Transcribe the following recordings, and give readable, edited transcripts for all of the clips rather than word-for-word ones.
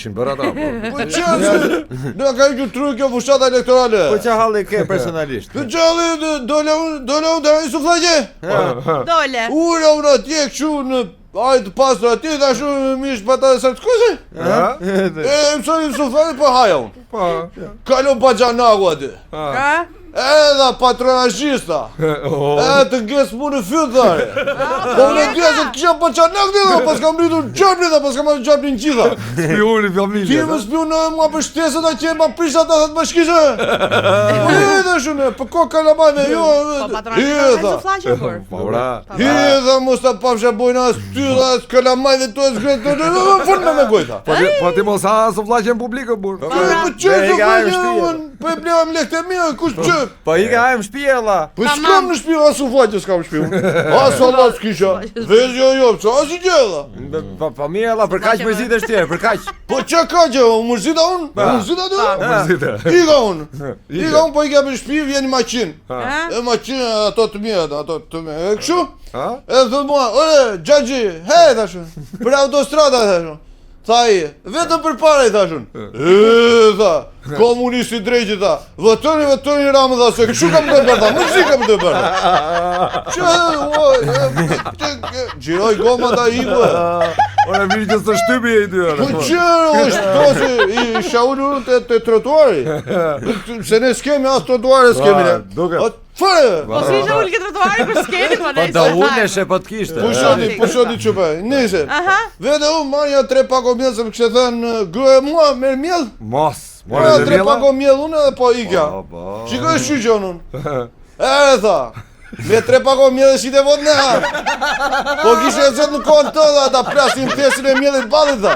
kishin bërë ata. Po çfarë? Do ka qenë tru kjo fushata elektorale. Po çfarë halli ke personalisht? Po çfarë dole unë suflaqe? Dole. Ura unë atje kështu në ajtë pasur atje, ta shumë mish patate sartkoze? Mësoni suflaqe po haja unë. Kalon pa gjanaku atje. Edhe patronazhista. Të nges punë fytare. Po unë nges të kisha pa çanak dhe pas kam rritur gjapni dhe pas kam marrë gjapnin gjitha. Spioni familje. Ti më spionoj mua për shtesën ta që ma prisha ta thot bashkisë. Po edhe shumë, po ko kalamajve jo. Po patronazhista me suflaqe kur. Po ora. Edhe mos ta pafsha bojna as ty dhe as kalamajve to as gret. Fund me gojta. Po ti mos ha suflaqe në publikë bur. Po po e bleva me lekë mia, kush çë? Po i ka hajmë shtëpi valla. Po s'kam në shtëpi, as suflaqe s'kam në shtëpi. As Allah s'kisha. Vez jo, as i gjella. Po mirë valla, për kaq mërzitesh tjerë, për kaq. Po çka ka gjë, mërzita unë? Mërzita do? Mërzite. Iga unë po i ka për shtëpi, vjen maqinë. E maqinë ato të mira, ato të mira. E kështu? E thot mua, ore, Xhaxhi, tash. Për autostrada tash. Tha i, vetëm për para i thashun. Tha, komunisti drejti tha, votoni Ramën tha, se kështu kam të bërë tha, muzika më të bërë. Gjiroj goma ta i bërë. Ora mirë që së shtypi e i dy. Po qërë, është tosi, i shaullu të trotuari. Se ne s'kemi as trotuare s'kemi ne. Duket. Fare! Po si isha ullë këtë trotuari për s'keni, po Po da uneshe po të kishte. Pushoni qëpe, nise. Vete unë marja 3 pako mjellë, se më kështë thënë, grë mua, merë mjellë. Mos. Marja 3 pako mjellë unë edhe po ikja. Shikoj shqyqon unë. E tha, me 3 pako mjellë shite vot në ha. Po kishte e zëtë në kohën të dhe ata prasin pjesën e mjellit balit tha.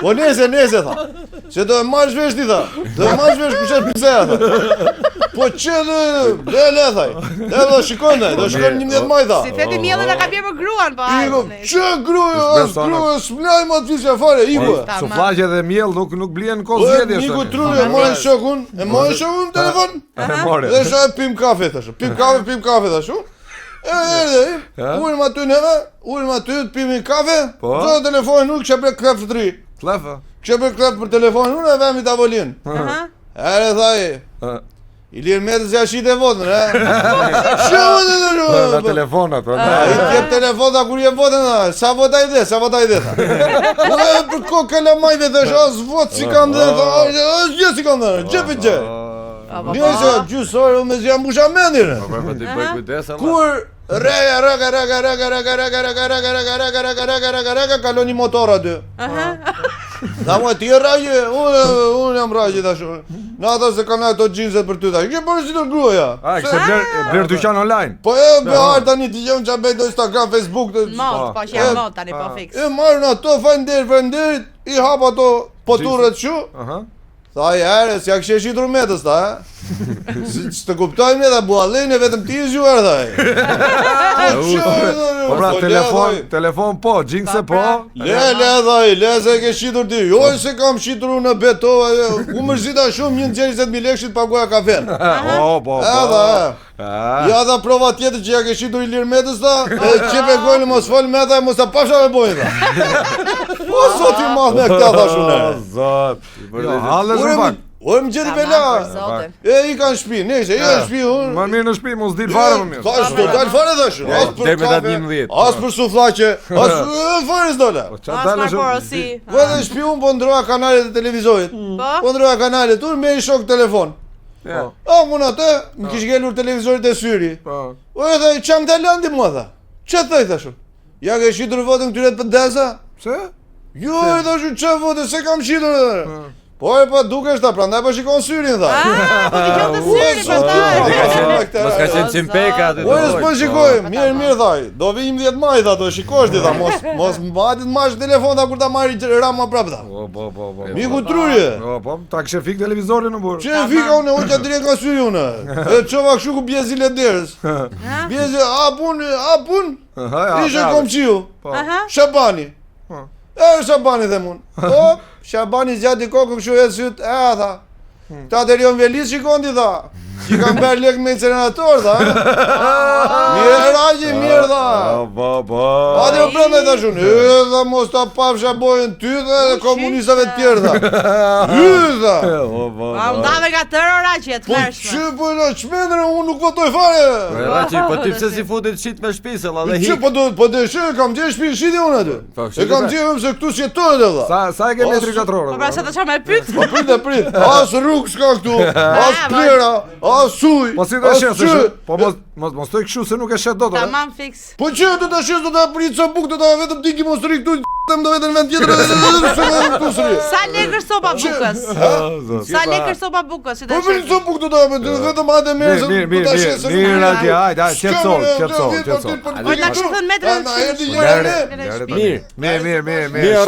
Po nese tha. Se do e marrë shvesh ti tha. Do e marrë shvesh kushet pëseja tha. Po që dhe le thaj. Dhe do shikon dhe, do shikon 11 maj tha. Si theti mjellën e ka bjerë për gruan, po Iko, që gruja, as gruja, s'mlaj ma të fisja fare, Iko. Suflaqe dhe mjell nuk blien kohë zgjedhjes. Niku truri, e morën shokun telefon. Dhe shaj pim kafe thash. Pim kafe thash. Ullëm aty neve, të pimin kafe. Zonë telefonin nuk që bre klep të tri. Klefa? Që bre klep për telefonin unë e vemi tavolin. Ere thaj. Ilir Metës ja shite votën, Që votën të shumë? Në telefonat, I tjep telefonat kur jem votën, sa votaj dhe, Unë për ko kalamajve dhe as votë si kam dhe, as gjë si kam dhe, gjë për gjë. Njëse, gjysore, unë me zja mbusha mendirë. Kur rega, kaloni motor aty. Tha mua ti e ragje, unë jam ragje ta shumë. Në ata se kanë ato gjinset për ty ta. Kje përë si të gruaja. A, kështë blerë dyqan online. Po e behar tani t'i gjem që bejt do Instagram, Facebook. Mod, po që janë mod tani po fix. E marrë në ato, fajnderit, i hap ato poturët shu. Tha i ere, s'ja kështë shqitur Metës ta, Së të kuptojmë ne dhe buallin e vetëm ti i zhuar thaj. Po pra, telefon po, gjinse po. Le se ke shqitur ti. Jo se kam shqitur unë në beto, u mërzita shumë 120.000 lekshit paguaja kafen. Po. Ja dha prova tjetër që ja ke shqitur Ilir Metës ta, qepe gojnë mos fol me ta e mos ta pasha me bojnë ta. O zot i madh me këta tha shumë. Zot. Halë shumë pak. O më gjeti bela. E i kanë shtëpi, nëse i kanë shtëpi unë. Më mirë në shtëpi, mos dil fare më mirë. Tash do dal fare tash. As për kafe, as për sufllaqe, as fare s'dola. As porosi. Po edhe shtëpi unë po ndroja kanalet e televizorit. Po ndroja kanalet unë me i shok telefon. O mun atë, më kish ngelur televizorit e syri. O e thaj çam dalandi mua tha. Ç'a thoj tash? Ja ke shitur votën këtyre për deza? Pse? Jo, e tash ç'a votë se kam shitur. Po e pa dukesh ta, prandaj po shikon syrin tha. Po dëgjon të syrin prandaj. Mos ka qenë Cimpeka aty. Po s'po shikojmë, mirë thaj. Do vi 11 maj tha, do shikosh ti tha, mos mbajti të marrësh telefon ta kur ta marrë Rama prapë tha. Po. Miku truje. Po, ta kishe fik televizorin në burr. Çe fika unë hoqa drejt nga syri unë. E çova kështu ku bjezi lederës. Bjezi a pun. Ishe komshiu. Shabani. Shabani dhe mun. Shabani zjati kokën kështu e syt, tha. Ta derion Velis shikon ti tha. Që kam bërë lek me incinerator, da? Mirë, Raqi, mirë, da! Hadi o brenda të shun, edhe mos ta pafsha bojën ty dhe komunistave të tjerë, da! Hydha! Ma u ndave nga tërë Raqi, të Po mërshme. që po në çmendër, unë nuk votoj fare! Raçi, po ti pse si futit shit me shpisëll edhe Që hik. po do shë, kam gjesh shpinë shiti unë aty. Po, E kam gjesh se këtu s'jetohet edhe. Sa e ke metri katror? Po pra se të qa me pyt? Po prit. As rrugë s'ka këtu, as plera, as suj. Po si të as shes, çë. po mos toj kështu se nuk e shet dot. Ta mam fix. Po që do ta shes, do ta prit sa buk, do ta vetëm digi mos rri këtu, them do vetëm në vend tjetër, këtu s'rri. Sa lekër sopa bukës? Sa lekër sopa bukës? Si Po të prit sa buk do ta vetëm hajde mirë, do ta shes. Mirë, Raqi, hajde, qetëso. O, na që thënë metrë në Ana, erdhi shpirë. njëra ne. Mirë. Mirë. Mirë,